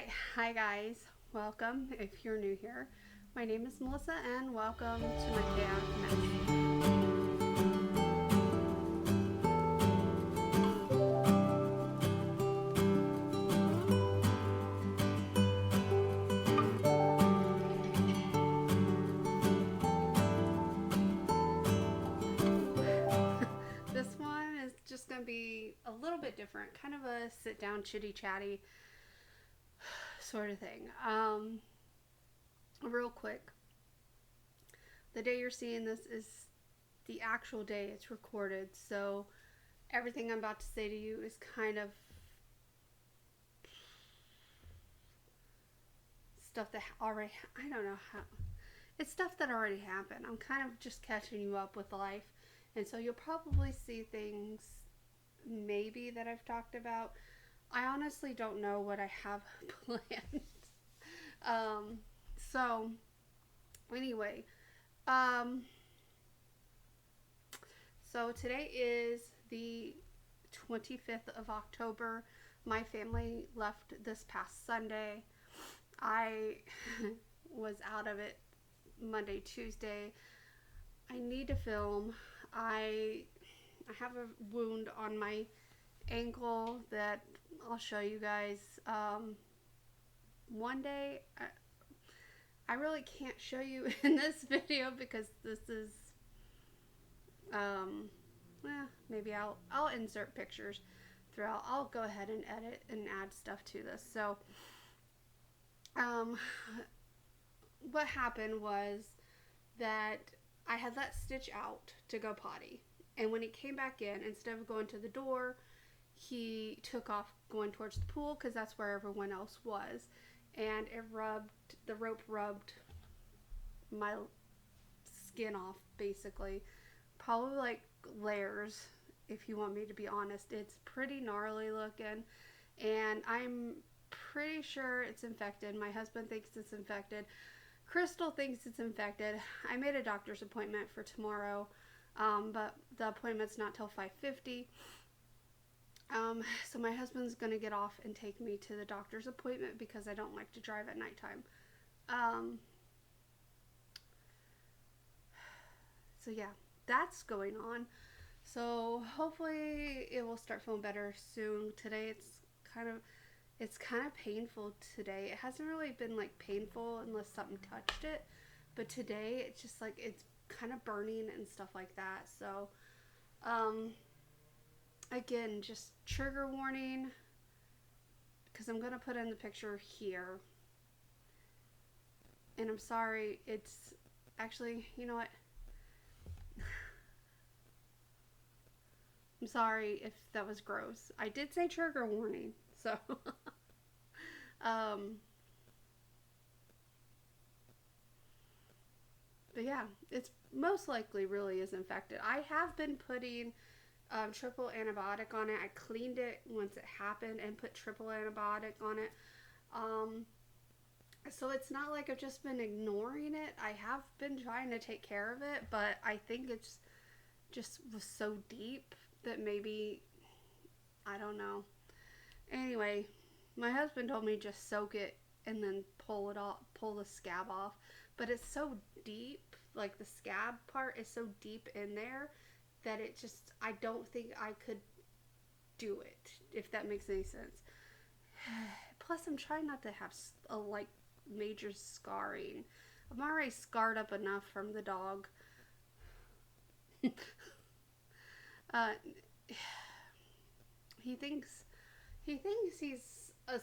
Alright, hi guys. Welcome if you're new here. My name is Melissa and welcome to my chaotic mess. This one is just going to be a little bit different, kind of a sit down, chitty chatty sort of thing. Real quick, the day you're seeing this is the actual day it's recorded, so everything I'm about to say to you is kind of stuff that already, I don't know how, it's stuff that already happened. I'm kind of just catching you up with life, and so you'll probably see things maybe that I've talked about. I honestly don't know what I have planned. um, so anyway, um, so today is the 25th of October. My family left this past Sunday. I was out of it Monday, Tuesday. I need to film. I have a wound on my ankle that I'll show you guys one day. I really can't show you in this video because this is maybe I'll insert pictures throughout. I'll go ahead and edit and add stuff to this. So um, what happened was that I had let Stitch out to go potty, and when he came back in, instead of going to the door, he took off going towards the pool because that's where everyone else was, and the rope rubbed my skin off basically, probably like layers. If you want me to be honest, it's pretty gnarly looking, and I'm pretty sure it's infected. My husband thinks it's infected. Crystal thinks it's infected. I made a doctor's appointment for tomorrow, but the appointment's not till 5:50. So my husband's gonna get off and take me to the doctor's appointment because I don't like to drive at nighttime. Um, so yeah, that's going on. So hopefully it will start feeling better soon. Today it's kind of painful today. It hasn't really been like painful unless something touched it, but today it's just like it's kind of burning and stuff like that. So um again, just trigger warning because I'm going to put in the picture here. And I'm sorry, it's actually, you know what? I'm sorry if that was gross. I did say trigger warning. So um but yeah, it's most likely really is infected. I have been putting triple antibiotic on it. I cleaned it once it happened and put triple antibiotic on it. Um, so it's not like I've just been ignoring it. I have been trying to take care of it, but I think it's just was so deep that maybe, I don't know. Anyway, my husband told me just soak it and then pull it off, pull the scab off. But it's so deep, like the scab part is so deep in there that it just, I don't think I could do it, if that makes any sense. Plus, I'm trying not to have a like major scarring. I'm already scarred up enough from the dog. uh, he thinks he's a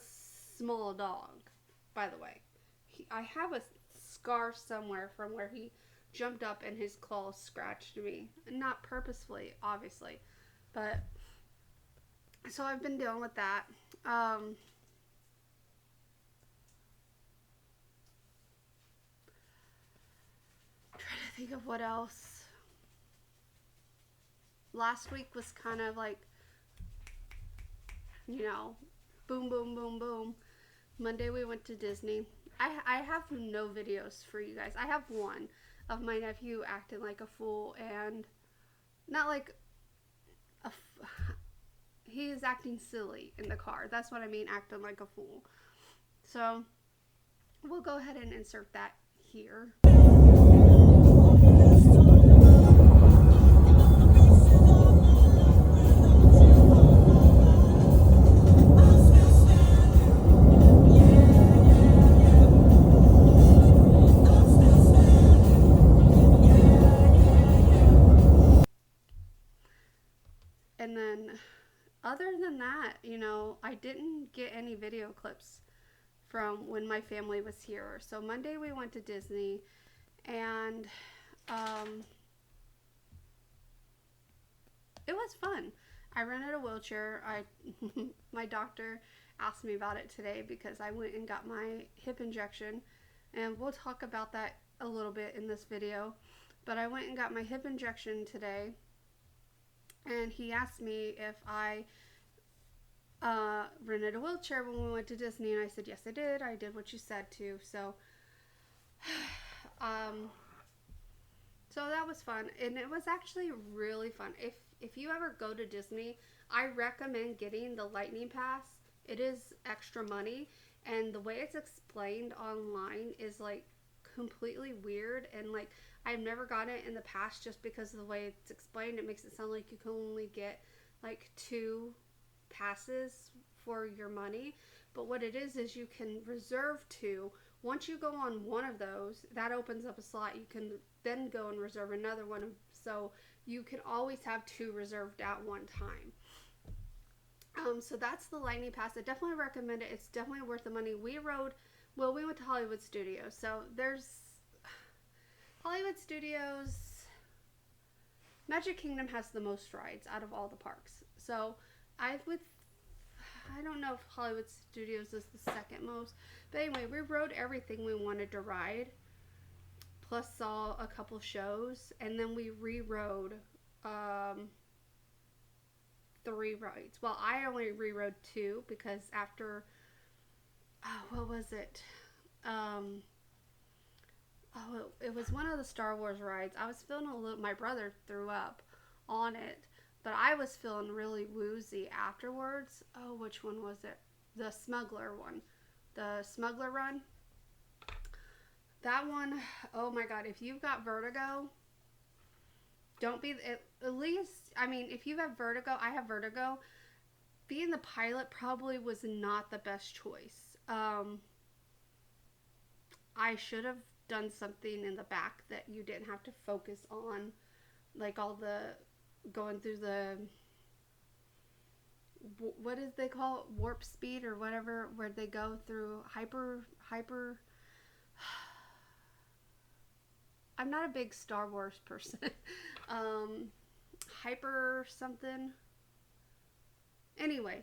small dog. By the way, I have a scar somewhere from where he jumped up and his claws scratched me. Not purposefully, obviously, but so I've been dealing with that. Trying to think of what else. Last week was kind of like, you know, boom, boom, boom, boom. Monday we went to Disney. I have no videos for you guys. I have one of my nephew acting like a fool, and not like a he is acting silly in the car. That's what I mean, acting like a fool. So we'll go ahead and insert that here. And then other than that, I didn't get any video clips from when my family was here. So Monday we went to Disney, and it was fun. I rented a wheelchair. My doctor asked me about it today because I went and got my hip injection, and we'll talk about that a little bit in this video. But I went and got my hip injection today, and he asked me if I rented a wheelchair when we went to Disney, and I said yes, I did. I did what you said to. So so that was fun, and it was actually really fun. If you ever go to Disney, I recommend getting the Lightning Pass. It is extra money, and the way it's explained online is like completely weird, and like I've never gotten it in the past just because of the way it's explained. It makes it sound like you can only get like 2 passes for your money, but what it is you can reserve 2. Once you go on one of those, that opens up a slot. You can then go and reserve another one, so you can always have 2 reserved at one time. So that's the Lightning Pass. I definitely recommend it. It's definitely worth the money. We went to Hollywood Studios. So there's Hollywood Studios. Magic Kingdom has the most rides out of all the parks. So I don't know if Hollywood Studios is the second most, but anyway, we rode everything we wanted to ride, plus saw a couple shows, and then we re-rode 3 rides. Well, I only re-rode 2 because after, what was it? It was one of the Star Wars rides. I was feeling a little, my brother threw up on it, but I was feeling really woozy afterwards. Oh, which one was it? The Smuggler one. The Smuggler Run. That one, oh my god, if you've got vertigo, don't be, at least, I mean, if you have vertigo, I have vertigo, being the pilot probably was not the best choice. I should have done something in the back that you didn't have to focus on, like all the going through the, what did they call it, warp speed or whatever, where they go through hyper I'm not a big Star Wars person. Hyper something. Anyway,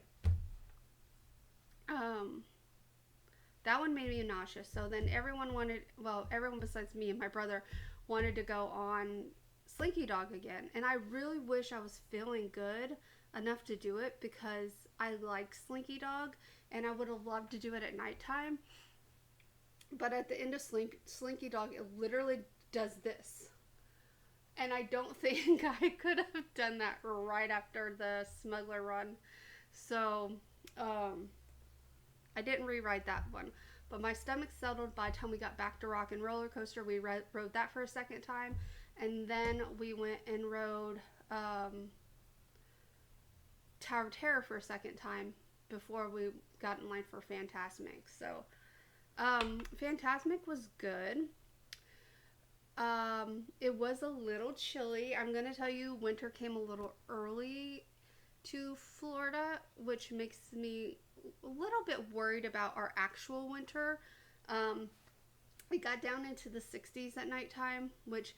that one made me nauseous. So then everyone besides me and my brother wanted to go on Slinky Dog again. And I really wish I was feeling good enough to do it because I like Slinky Dog and I would have loved to do it at nighttime. But at the end of Slinky Dog, it literally does this. And I don't think I could have done that right after the Smuggler Run. So, I didn't rewrite that one. But my stomach settled by the time we got back to Rock and Roller Coaster. We rode that for a second time. And then we went and rode Tower of Terror for a second time before we got in line for Fantasmic. So, Fantasmic was good. It was a little chilly. I'm going to tell you, winter came a little early to Florida, which makes me a little bit worried about our actual winter. It got down into the 60s at nighttime, which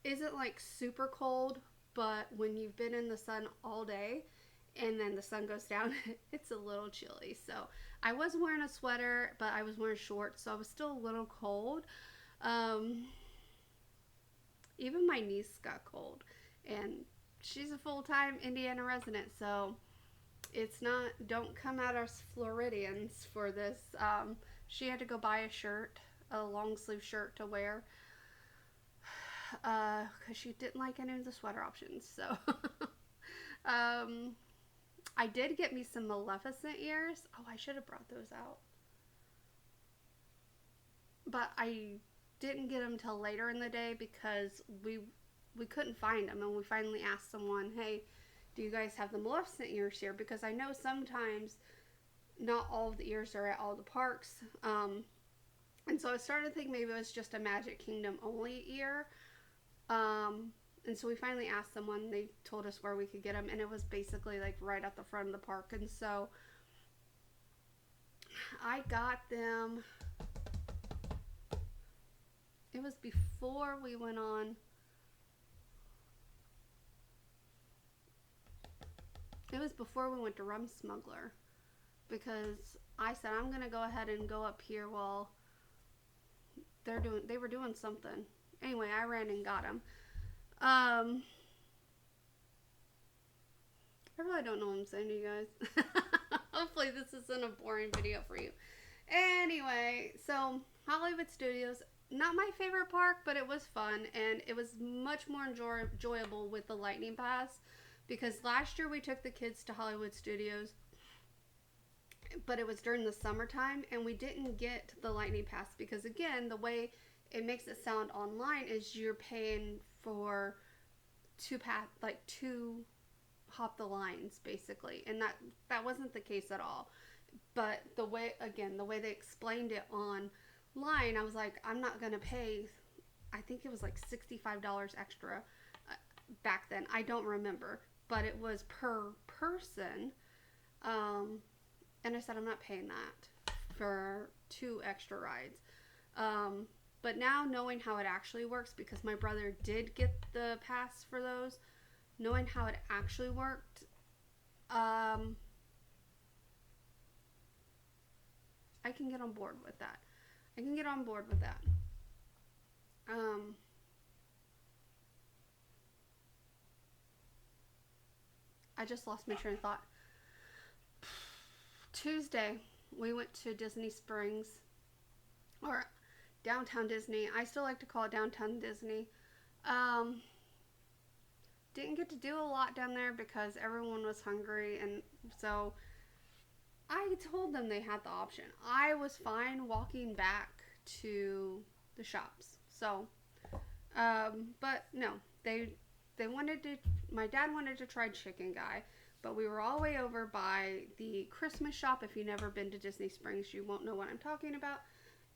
isn't like super cold, but when you've been in the sun all day and then the sun goes down, it's a little chilly. So I was wearing a sweater, but I was wearing shorts, so I was still a little cold. Even my niece got cold, and she's a full-time Indiana resident, so it's not, don't come at us Floridians for this. She had to go buy a long sleeve shirt to wear, because she didn't like any of the sweater options. So I did get me some Maleficent ears. Oh, I should have brought those out. but I didn't get them till later in the day because we couldn't find them, and we finally asked someone, "Hey, do you guys have the Maleficent ears here?" Because I know sometimes not all of the ears are at all the parks. And so I started to think maybe it was just a Magic Kingdom only ear. And so we finally asked someone. They told us where we could get them, and it was basically like right at the front of the park. And so I got them. It was before we went on. It was before we went to Rum Smuggler, because I said I'm gonna go ahead and go up here while they were doing something. Anyway, I ran and got them. I really don't know what I'm saying to you guys. Hopefully this isn't a boring video for you. Anyway, so Hollywood Studios, not my favorite park, but it was fun, and it was much more enjoyable with the Lightning Pass, because last year we took the kids to Hollywood Studios, but it was during the summertime, and we didn't get the Lightning Pass because, again, the way it makes it sound online is you're paying for two hop the lines, basically, and that wasn't the case at all. But the way they explained it online, I was like, I'm not gonna pay. I think it was like $65 extra back then. I don't remember, but it was per person. And I said, I'm not paying that for 2 extra rides. But now, knowing how it actually works, because my brother did get the pass for those, knowing how it actually worked, I can get on board with that. I just lost my train of thought. Tuesday, we went to Disney Springs, or Downtown Disney. I still like to call it Downtown Disney. Didn't get to do a lot down there because everyone was hungry, and so I told them they had the option. I was fine walking back to the shops. So, but no, they wanted to. My dad wanted to try Chicken Guy, but we were all the way over by the Christmas shop. If you've never been to Disney Springs, you won't know what I'm talking about.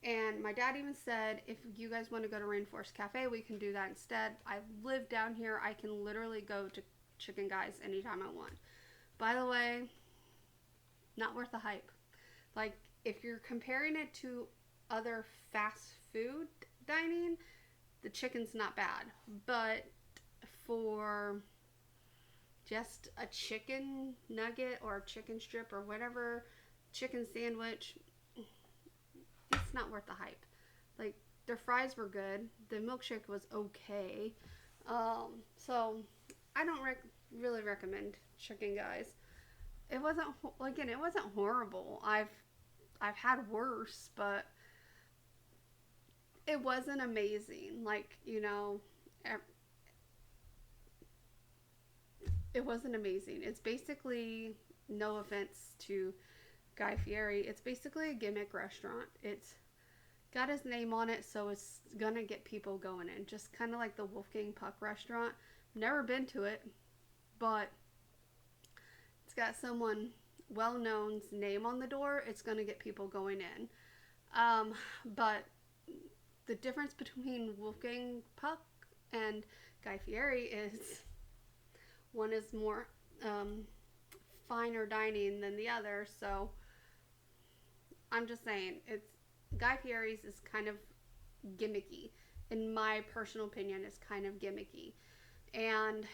And my dad even said, if you guys want to go to Rainforest Cafe, we can do that instead. I live down here. I can literally go to Chicken Guys anytime I want. By the way, not worth the hype. Like, if you're comparing it to other fast food dining, the chicken's not bad. But for just a chicken nugget or a chicken strip or whatever, chicken sandwich, it's not worth the hype. Like, their fries were good. The milkshake was okay. So I don't really recommend Chicken Guys. It wasn't, again, it wasn't horrible. I've had worse, but it wasn't amazing. Like, it wasn't amazing. It's basically, no offense to Guy Fieri, it's basically a gimmick restaurant. It's got his name on it, so it's gonna get people going in. Just kind of like the Wolfgang Puck restaurant. Never been to it, but it's got someone well-known's name on the door. It's gonna get people going in. But the difference between Wolfgang Puck and Guy Fieri is one is more finer dining than the other. So I'm just saying, it's Guy Fieri's is kind of gimmicky. In my personal opinion, it's kind of gimmicky. And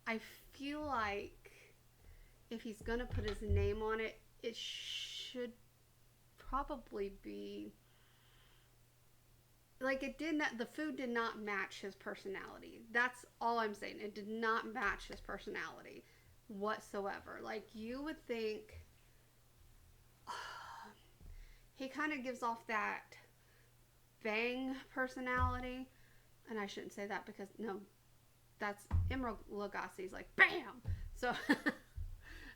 I feel like if he's going to put his name on it, it should probably be like, it did not, the food did not match his personality. That's all I'm saying. It did not match his personality whatsoever. Like, you would think he kind of gives off that Bang personality, and I shouldn't say that because no, that's Emeril Lagasse's like bam. So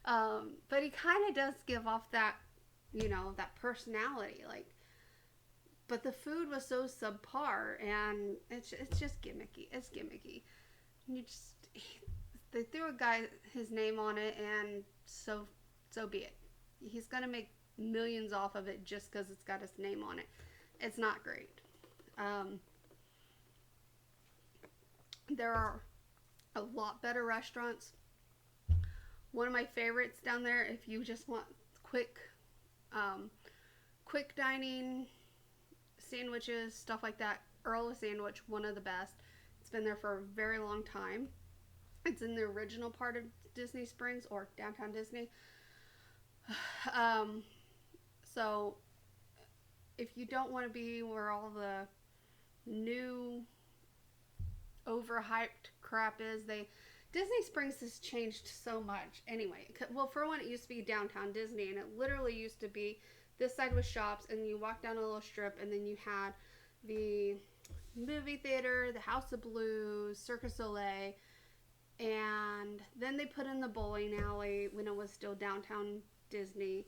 but he kind of does give off that that personality. Like, but the food was so subpar, and it's just gimmicky. It's gimmicky. You just they threw a guy his name on it, and so be it. He's gonna make millions off of it just because it's got his name on it. It's not great. Um, there are a lot better restaurants. One of my favorites down there, if you just want quick, um, quick dining, sandwiches, stuff like that. Earl Sandwich, one of the best. It's been there for a very long time. It's in the original part of Disney Springs or downtown Disney. Um, so if you don't want to be where all the new overhyped crap is, Disney Springs has changed so much. Anyway, well, for one, it used to be downtown Disney, and it literally used to be this side was shops, and you walk down a little strip, and then you had the movie theater, the House of Blues, Circus Soleil, and then they put in the bowling alley when it was still downtown Disney,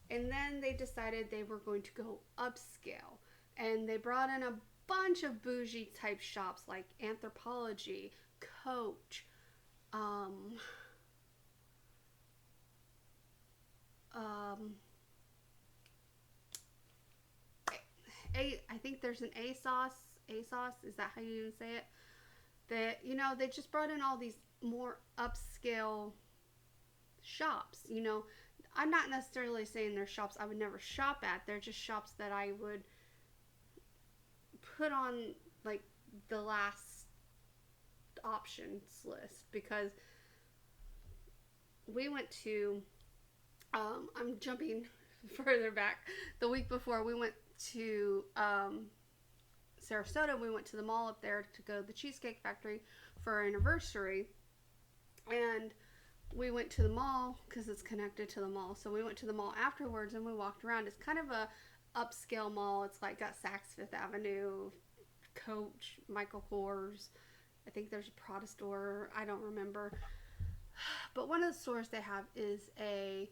and then they decided they were going to go upscale, and they brought in a bunch of bougie type shops like Anthropologie, Coach, um, um, I think there's an ASOS. ASOS, is that how you even say it? That, they just brought in all these more upscale shops. I'm not necessarily saying they're shops I would never shop at. They're just shops that I would put on, like, the last options list, because we went to, I'm jumping further back. The week before, we went to Sarasota. We went to the mall up there to go to the Cheesecake Factory for our anniversary, and we went to the mall because it's connected to the mall. So we went to the mall afterwards, and we walked around. It's kind of a upscale mall. It's like got Saks Fifth Avenue, Coach, Michael Kors. I think there's a Prada store. I don't remember. But one of the stores they have is a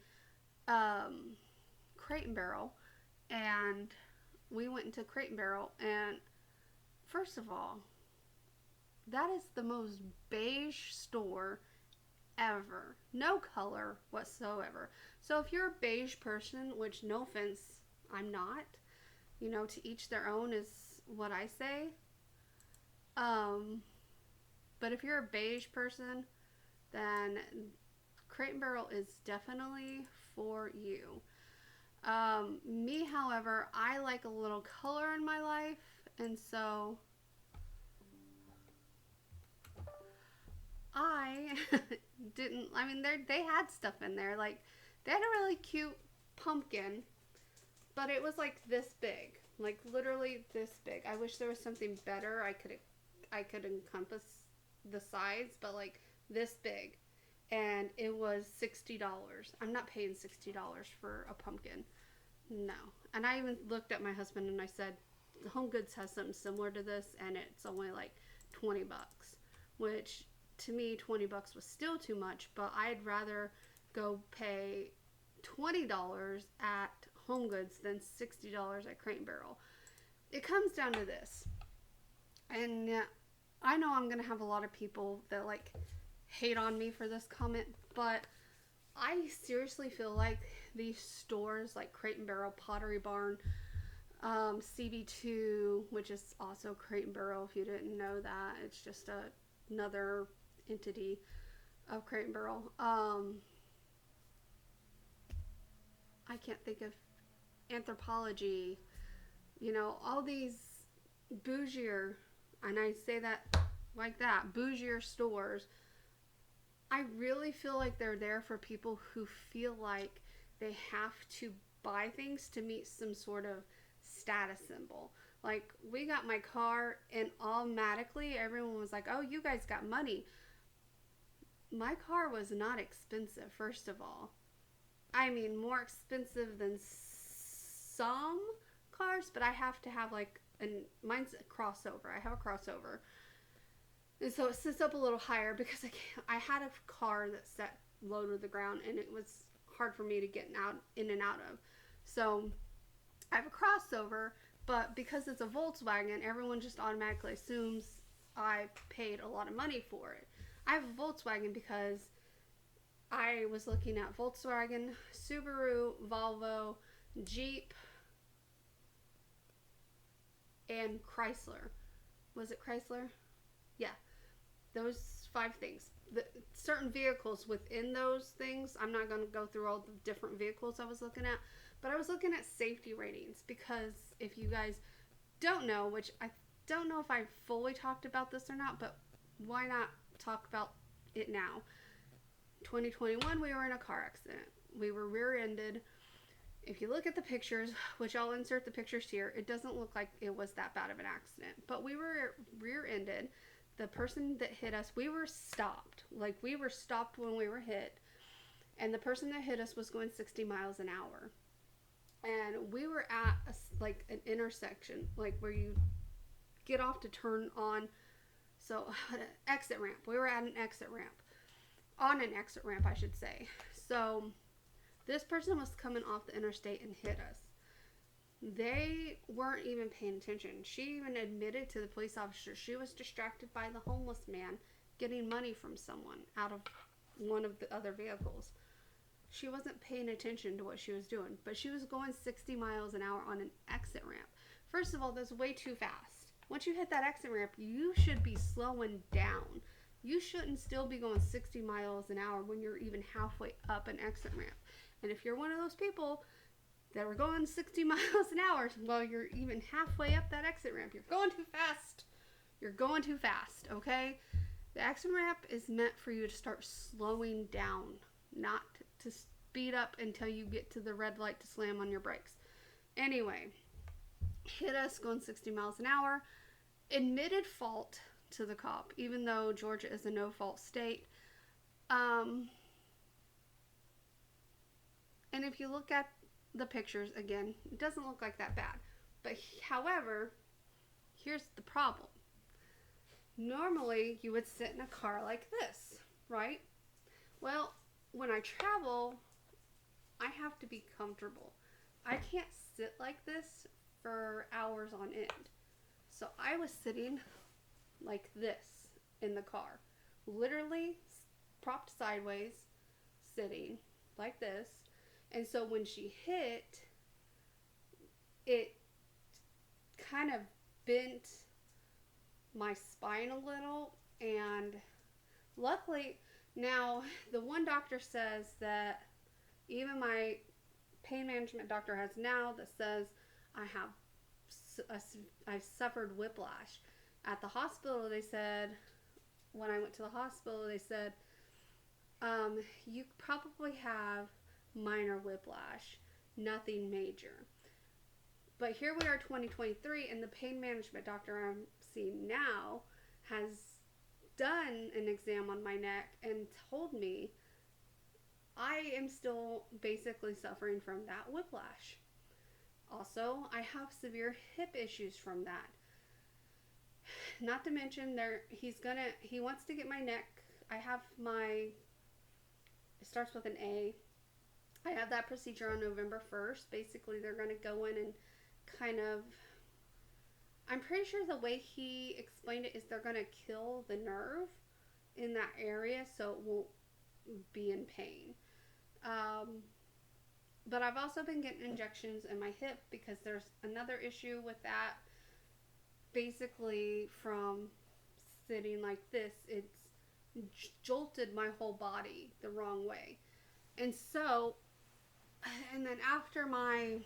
Crate and Barrel, and we went into Crate and Barrel, and first of all, that is the most beige store ever. No color whatsoever. So if you're a beige person, which, no offense, I'm not, to each their own is what I say. But if you're a beige person, then Crate and Barrel is definitely for you. Me, however, I like a little color in my life, and so I didn't. I mean, they had stuff in there. Like, they had a really cute pumpkin, but it was like this big, like literally this big. I wish there was something better I could encompass the size, but like this big, and it was $60. I'm not paying $60 for a pumpkin. No. And I even looked at my husband and I said, Home Goods has something similar to this, and it's only like $20, which to me $20 was still too much, but I'd rather go pay $20 at Home Goods than $60 at Crate and Barrel. It comes down to this, and I know I'm gonna have a lot of people that like hate on me for this comment, but I seriously feel like these stores like Crate and Barrel, Pottery Barn, CB2, which is also Crate and Barrel, if you didn't know that, it's just another entity of Crate and Barrel. I can't think of Anthropologie, all these bougier, and I say that like that, bougier stores. I really feel like they're there for people who feel like they have to buy things to meet some sort of status symbol. Like, we got my car, and automatically everyone was like, oh, you guys got money. My car was not expensive, first of all. I mean, more expensive than some cars, but I have to have like, mine's a crossover. I have a crossover. And so it sits up a little higher because I had a car that sat low to the ground, and it was hard for me to get in and out of. So I have a crossover, but because it's a Volkswagen, everyone just automatically assumes I paid a lot of money for it. I have a Volkswagen because I was looking at Volkswagen, Subaru, Volvo, Jeep, and Chrysler. Was it Chrysler? Yeah, those 5 things. The certain vehicles within those things, I'm not going to go through all the different vehicles I was looking at, but I was looking at safety ratings because if you guys don't know, which I don't know if I fully talked about this or not, but why not talk about it now? 2021, we were in a car accident. We were rear-ended. If you look at the pictures, which I'll insert the pictures here, it doesn't look like it was that bad of an accident. But we were rear-ended. The person that hit us, we were stopped. Like, we were stopped when we were hit. And the person that hit us was going 60 miles an hour. And we were at, an intersection, like, where you get off to turn on. So, exit ramp. We were at an exit ramp. On an exit ramp, I should say. So, this person was coming off the interstate and hit us. They weren't even paying attention. She even admitted to the police officer she was distracted by the homeless man getting money from someone out of one of the other vehicles. She wasn't paying attention to what she was doing, but she was going 60 miles an hour on an exit ramp. First of all, that's way too fast. Once you hit that exit ramp, you should be slowing down. You shouldn't still be going 60 miles an hour when you're even halfway up an exit ramp. And if you're one of those people that were going 60 miles an hour while you're even halfway up that exit ramp, you're going too fast. You're going too fast, okay? The exit ramp is meant for you to start slowing down, not to speed up until you get to the red light to slam on your brakes. Anyway, hit us going 60 miles an hour. Admitted fault to the cop, even though Georgia is a no-fault state. And if you look at the pictures, again, it doesn't look like that bad. But however, here's the problem. Normally, you would sit in a car like this, right? Well, when I travel, I have to be comfortable. I can't sit like this for hours on end. So I was sitting like this in the car. Literally propped sideways, sitting like this. And so when she hit, it kind of bent my spine a little. And luckily, now the one doctor says that even my pain management doctor has now that says I've suffered whiplash. At the hospital, they said, when I went to the hospital, they said, you probably have minor whiplash, nothing major. But here we are 2023, and the pain management doctor I'm seeing now has done an exam on my neck and told me I am still basically suffering from that whiplash. Also, I have severe hip issues from that. Not to mention, he wants to get my neck. It starts with an A. I have that procedure on November 1st. Basically, they're going to go in and I'm pretty sure the way he explained it is they're going to kill the nerve in that area so it won't be in pain. But I've also been getting injections in my hip because there's another issue with that. Basically, from sitting like this, it's jolted my whole body the wrong way. And then after my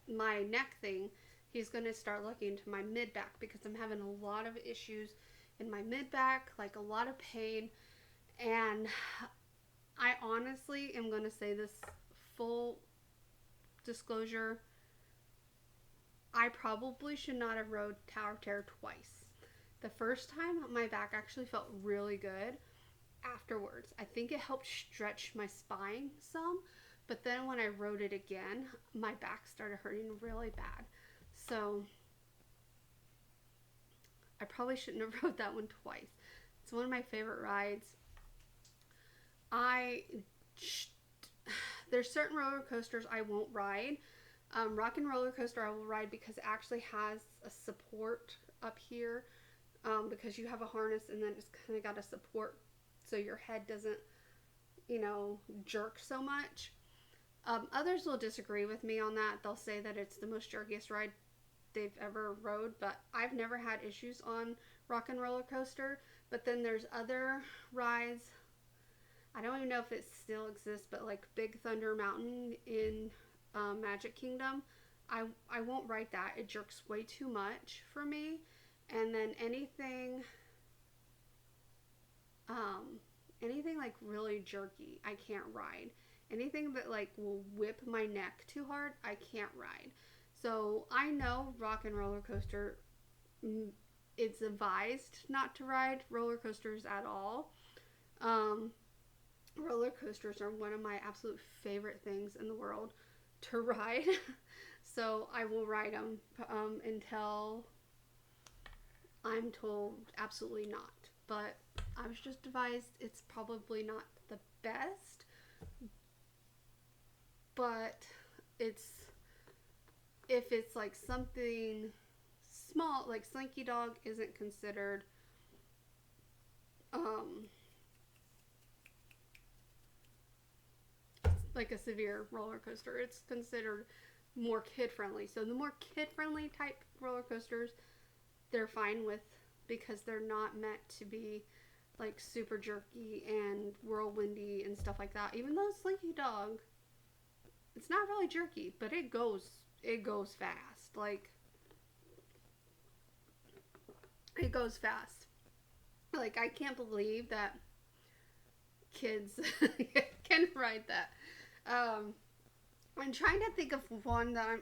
neck thing, he's going to start looking into my mid-back because I'm having a lot of issues in my mid-back, like a lot of pain. And I honestly am going to say this full disclosure. I probably should not have rode Tower of Terror twice. The first time, my back actually felt really good afterwards. I think it helped stretch my spine some, but then when I rode it again, my back started hurting really bad. So I probably shouldn't have rode that one twice. It's one of my favorite rides. There's certain roller coasters I won't ride. Rock and Roller Coaster I will ride because it actually has a support up here, because you have a harness and then it's kind of got a support so your head doesn't, jerk so much. Others will disagree with me on that. They'll say that it's the most jerkiest ride they've ever rode, but I've never had issues on Rock and Roller Coaster. But then there's other rides. I don't even know if it still exists, but like Big Thunder Mountain in Magic Kingdom, I won't ride that. It jerks way too much for me. And then anything like really jerky, I can't ride. Anything that like will whip my neck too hard, I can't ride. So I know Rock and Roller Coaster, it's advised not to ride roller coasters at all. Roller coasters are one of my absolute favorite things in the world to ride. So I will ride them until I'm told absolutely not. But I was just advised it's probably not the best. But if it's like something small, like Slinky Dog isn't considered like a severe roller coaster. It's considered more kid friendly. So the more kid friendly type roller coasters, they're fine with, because they're not meant to be like super jerky and whirlwindy and stuff like that. Even though Slinky Dog, it's not really jerky, but it goes fast. Like, it goes fast. Like, I can't believe that kids can ride that. I'm trying to think of one that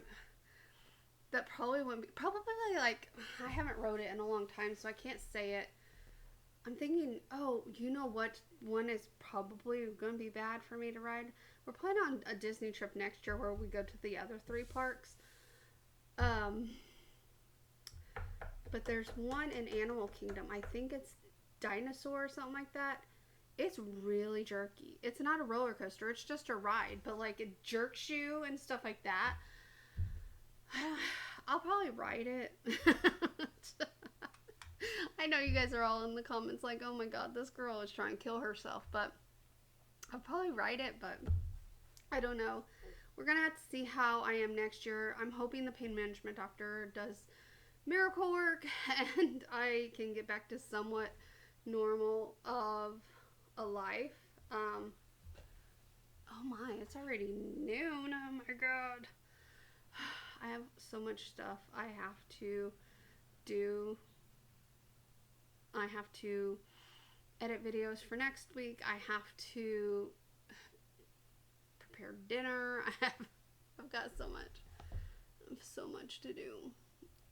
probably wouldn't be, probably, like, I haven't rode it in a long time, so I can't say it. I'm thinking, oh, you know what one is probably going to be bad for me to ride? We're planning on a Disney trip next year where we go to the other 3 parks. But there's one in Animal Kingdom. I think it's Dinosaur or something like that. It's really jerky. It's not a roller coaster. It's just a ride. But, like, it jerks you and stuff like that. I'll probably ride it. I know you guys are all in the comments like, oh my god, this girl is trying to kill herself. But I'll probably ride it, but I don't know. We're going to have to see how I am next year. I'm hoping the pain management doctor does miracle work and I can get back to somewhat normal of a life. Oh my, it's already noon. Oh my god. I have so much stuff I have to do. I have to edit videos for next week. I have to prepare dinner. I've got so much to do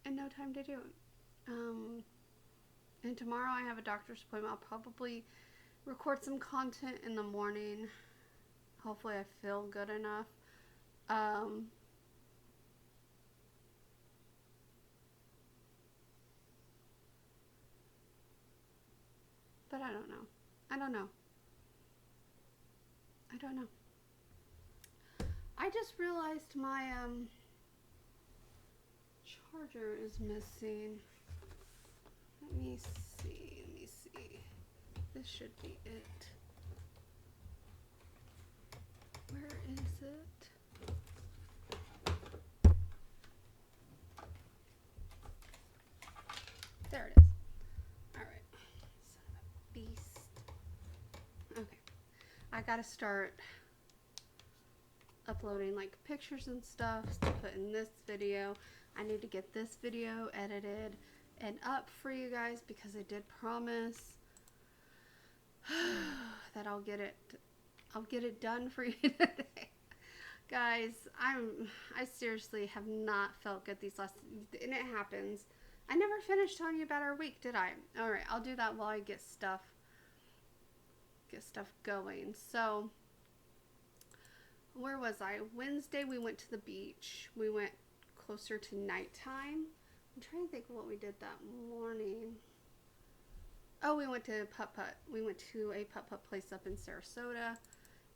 and no time to do it. And tomorrow I have a doctor's appointment. I'll probably record some content in the morning. Hopefully I feel good enough. But I don't know. I just realized my charger is missing. Let me see. This should be it. Where is it? There it is. Alright. Son of a beast. Okay. I gotta start uploading like pictures and stuff to put in this video. I need to get this video edited and up for you guys because I did promise that I'll get it done for you today. Guys, I seriously have not felt good these last, and it happens. I never finished telling you about our week, did I? Alright, I'll do that while I get stuff going. So, where was I? Wednesday we went to the beach. We went closer to nighttime. I'm trying to think of what we did that morning. Oh, we went to Putt Putt. We went to a Putt Putt place up in Sarasota.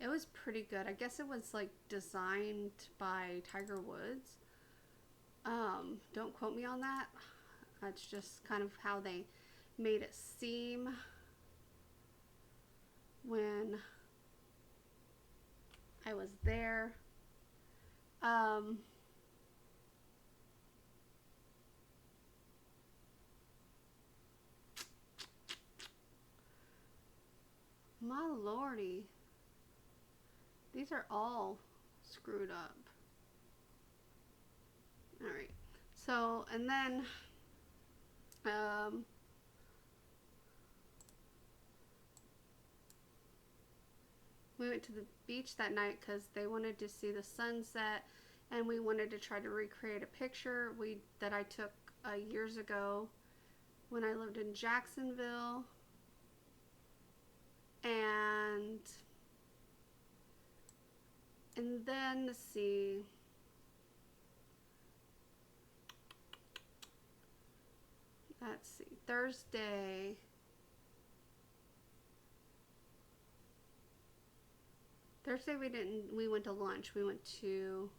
It was pretty good. I guess it was like designed by Tiger Woods. Don't quote me on that. That's just kind of how they made it seem when I was there. Um, my lordy. These are all screwed up. Alright. So, and then, we went to the beach that night because they wanted to see the sunset, and we wanted to try to recreate a picture that I took years ago when I lived in Jacksonville. And then, let's see. Let's see. Thursday. We went to lunch. We went to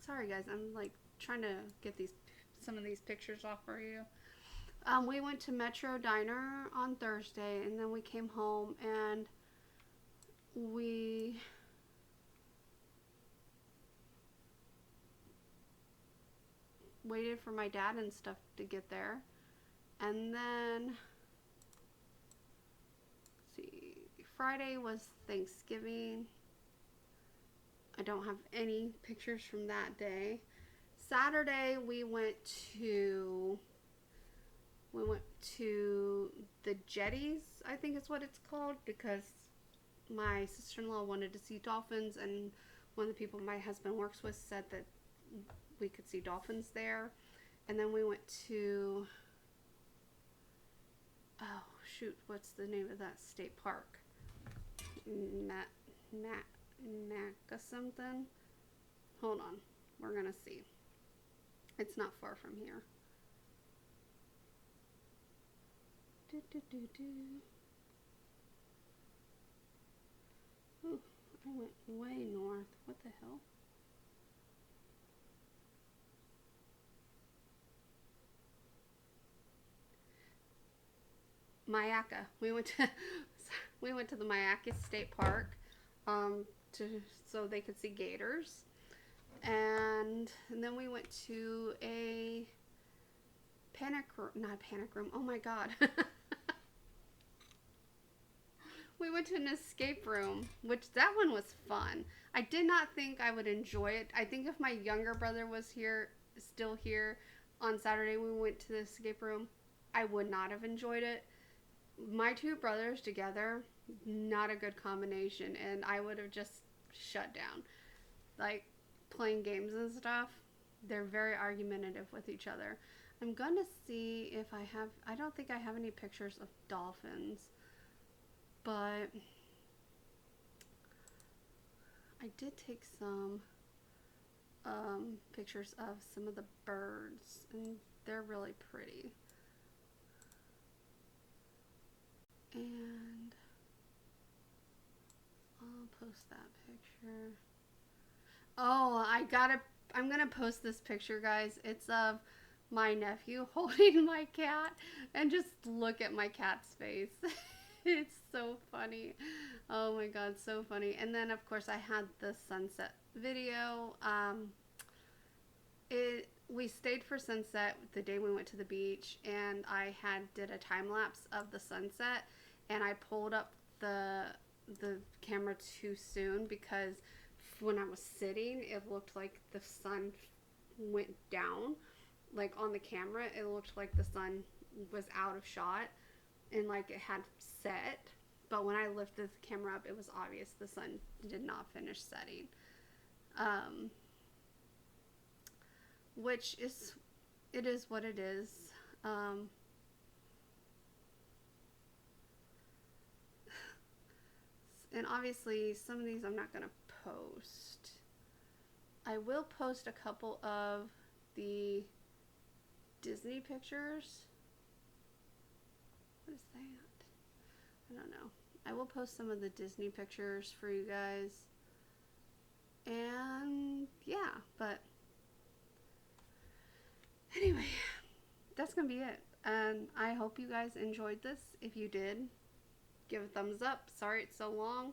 sorry guys, I'm like trying to get some of these pictures off for you. We went to Metro Diner on Thursday, and then we came home and we waited for my dad and stuff to get there. And then, let's see, Friday was Thanksgiving. I don't have any pictures from that day. Saturday we went to the Jetties, I think is what it's called, because my sister-in-law wanted to see dolphins, and one of the people my husband works with said that we could see dolphins there. And then we went to, oh shoot, what's the name of that state park? Naca something. Hold on, we're gonna see. It's not far from here. Ooh, I went way north. What the hell? Myakka. We went to the Myakka State Park, so they could see gators, and then we went to a not panic room. Oh my god. We went to an escape room, which that one was fun. I did not think I would enjoy it. I think if my younger brother was still here on Saturday, we went to the escape room, I would not have enjoyed it. My two brothers together, not a good combination, and I would have just shut down. Like, playing games and stuff, they're very argumentative with each other. I'm going to see if I don't think I have any pictures of dolphins, but I did take some pictures of some of the birds, and they're really pretty. And I'll post that picture. Oh, I'm gonna post this picture, guys. It's of my nephew holding my cat, and just look at my cat's face. It's so funny. Oh my god, so funny. And then of course I had the sunset video. We stayed for sunset the day we went to the beach, and I did a time lapse of the sunset, and I pulled up the camera too soon because when I was sitting, it looked like the sun went down. Like on the camera, it looked like the sun was out of shot and like it had set. But when I lifted the camera up, it was obvious the sun did not finish setting. Which is, it is what it is. And obviously some of these I'm not going to post. I will post a couple of the Disney pictures. What is that? I don't know. I will post some of the Disney pictures for you guys. And yeah, but anyway, that's gonna be it. And I hope you guys enjoyed this. If you did, give a thumbs up. Sorry it's so long.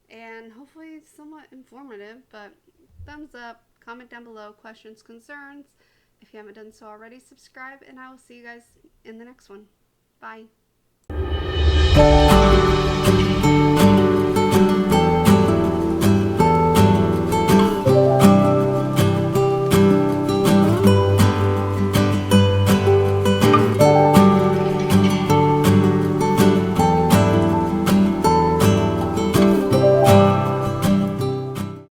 And hopefully it's somewhat informative, but thumbs up, comment down below, questions, concerns. If you haven't done so already, subscribe, and I will see you guys in the next one. Bye.